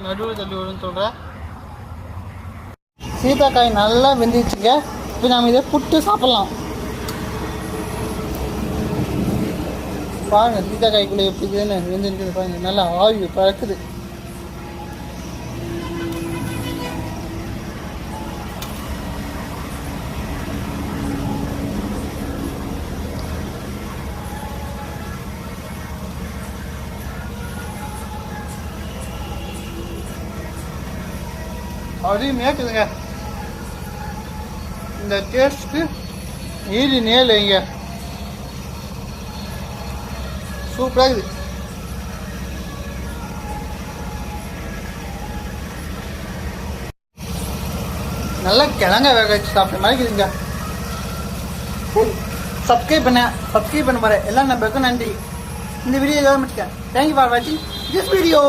நடுவில் தள்ளி விடுன்னு சொல்கிறேன். சீத்தாக்காய் நல்லா வெந்துச்சுங்க. இப்போ நாம் இதை புட்டு சாப்பிட்லாம். பாருங்கள் சீத்தாக்காய்க்குள்ளே எப்படி இருக்குதுன்னு வெந்துருக்குது பாருங்கள். நல்லா ஆவி பறக்குது. அருமையாக இருக்குதுங்க. இந்த டேஸ்ட்டுக்கு ஈடு நேல் வைங்க. சூப்பராக இருக்குது. நல்லா கிழங்க வேக வச்சு சாப்பிட்ட மாதிரி இருக்குதுங்க. சப்ஸ்கிரைப் பண்ண போகிறேன். எல்லாம் நம்பருக்கும் நன்றி. இந்த வீடியோ ஏதாவது முடிச்சுக்கேன். தேங்க்யூ ஃபார் வாட்சிங் திஸ் வீடியோ.